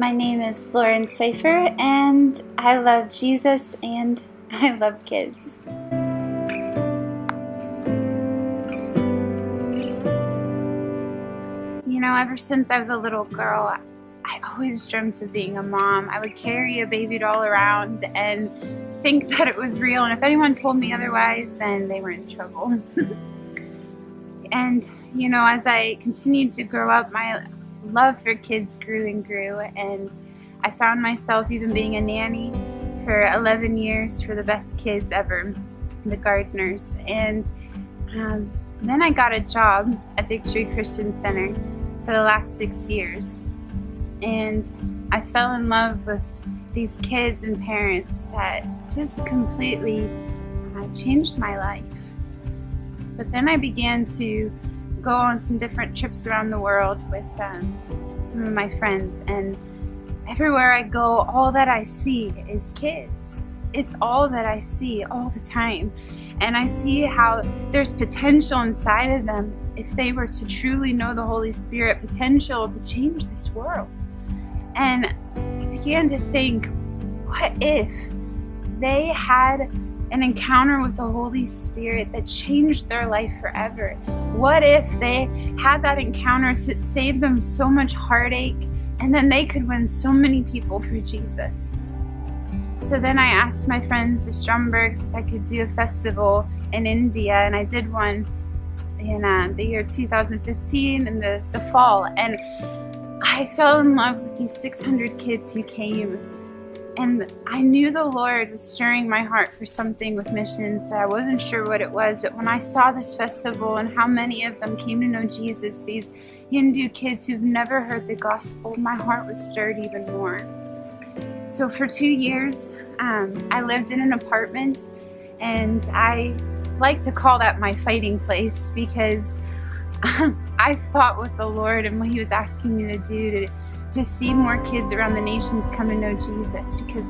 My name is Lauren Seifer, and I love Jesus and I love kids. You know, ever since I was a little girl, I always dreamt of being a mom. I would carry a baby doll around and think that it was real, and if anyone told me otherwise, then they were in trouble. And, you know, as I continued to grow up, my love for kids grew and grew, and I found myself even being a nanny for 11 years for the best kids ever, the Gardeners. And then I got a job at Victory Christian Center for the last 6 years, and I fell in love with these kids and parents that just completely changed my life. But then I began to go on some different trips around the world with some of my friends, and everywhere I go, all that I see is kids. It's all that I see all the time, and I see how there's potential inside of them if they were to truly know the Holy Spirit, potential to change this world. And I began to think, what if they had an encounter with the Holy Spirit that changed their life forever? What if they had that encounter so it saved them so much heartache, and then they could win so many people for Jesus? So then I asked my friends, the Strombergs, if I could do a festival in India, and I did one in the year 2015 in the fall, and I fell in love with these 600 kids who came. And I knew the Lord was stirring my heart for something with missions, but I wasn't sure what it was. But when I saw this festival and how many of them came to know Jesus, these Hindu kids who've never heard the gospel, my heart was stirred even more. So for 2 years, I lived in an apartment, and I like to call that my fighting place, because I fought with the Lord and what He was asking me to do to see more kids around the nations come to know Jesus, because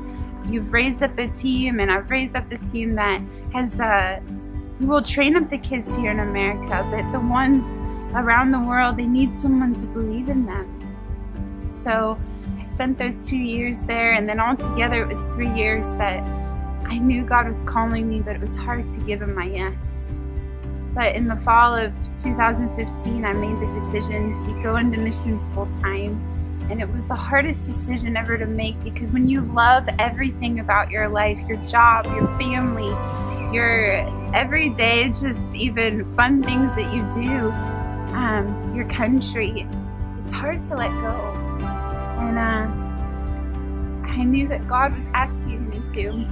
you've raised up a team, and I've raised up this team that has, we will train up the kids here in America, but the ones around the world, they need someone to believe in them. So I spent those 2 years there, and then altogether it was 3 years that I knew God was calling me, but it was hard to give Him my yes. But in the fall of 2015, I made the decision to go into missions full time. And it was the hardest decision ever to make, because when you love everything about your life, your job, your family, your everyday, just even fun things that you do, your country, it's hard to let go. And I knew that God was asking me to.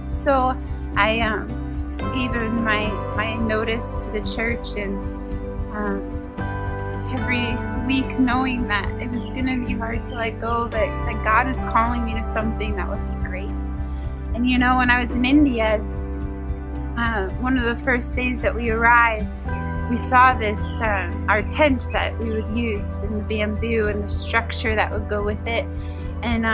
So I gave Him my notice to the church, and every week knowing that it was going to be hard to let go, but that God was calling me to something that would be great. And you know, when I was in India, one of the first days that we arrived, we saw this, our tent that we would use, and the bamboo and the structure that would go with it. And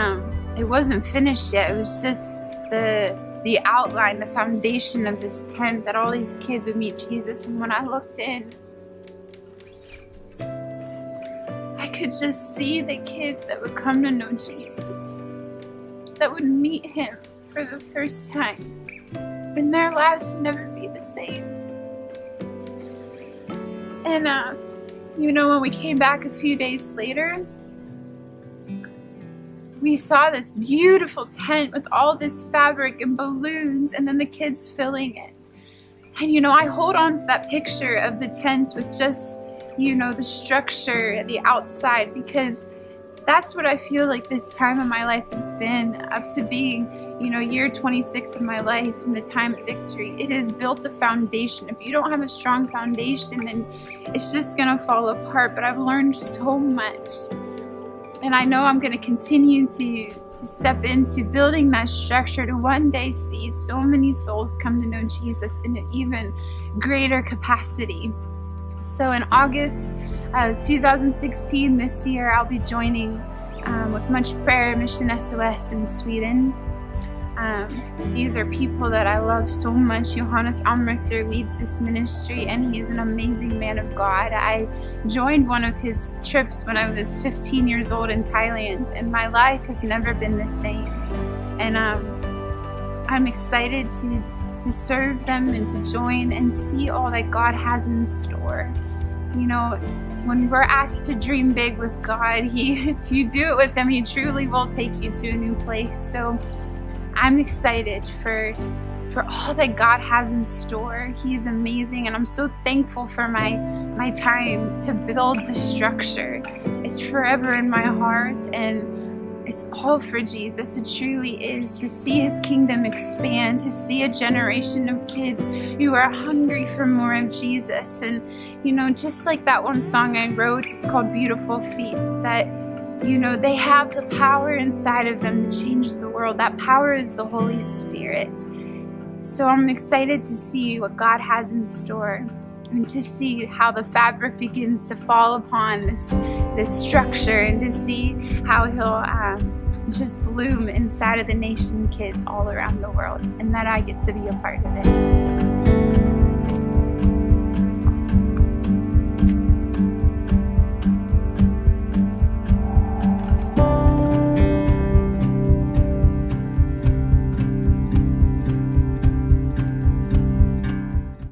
it wasn't finished yet. It was just the outline, the foundation of this tent that all these kids would meet Jesus. And when I looked in, I could just see the kids that would come to know Jesus, that would meet Him for the first time, and their lives would never be the same. And you know, when we came back a few days later, we saw this beautiful tent with all this fabric and balloons, and then the kids filling it. And you know, I hold on to that picture of the tent with just, you know, the structure, the outside, because that's what I feel like this time of my life has been, up to being, you know, year 26 of my life and the time at Victory. It has built the foundation. If you don't have a strong foundation, then it's just gonna fall apart. But I've learned so much, and I know I'm gonna continue to step into building that structure to one day see so many souls come to know Jesus in an even greater capacity. So in August of 2016, this year, I'll be joining with Much Prayer Mission SOS in Sweden. These are people that I love so much. Johannes Amritzer leads this ministry, and he's an amazing man of God. I joined one of his trips when I was 15 years old in Thailand, and my life has never been the same. And I'm excited to serve them and to join and see all that God has in store. You know, when we're asked to dream big with God, if you do it with him, he truly will take you to a new place. So I'm excited for all that God has in store. He's amazing, and I'm so thankful for my time to build the structure. It's forever in my heart, and it's all for Jesus. It truly is, to see his kingdom expand, to see a generation of kids who are hungry for more of Jesus. And, you know, just like that one song I wrote, it's called Beautiful Feet, that, you know, they have the power inside of them to change the world. That power is the Holy Spirit. So I'm excited to see what God has in store, and to see how the fabric begins to fall upon this structure, and to see how he'll just bloom inside of the nation kids all around the world, and that I get to be a part of it.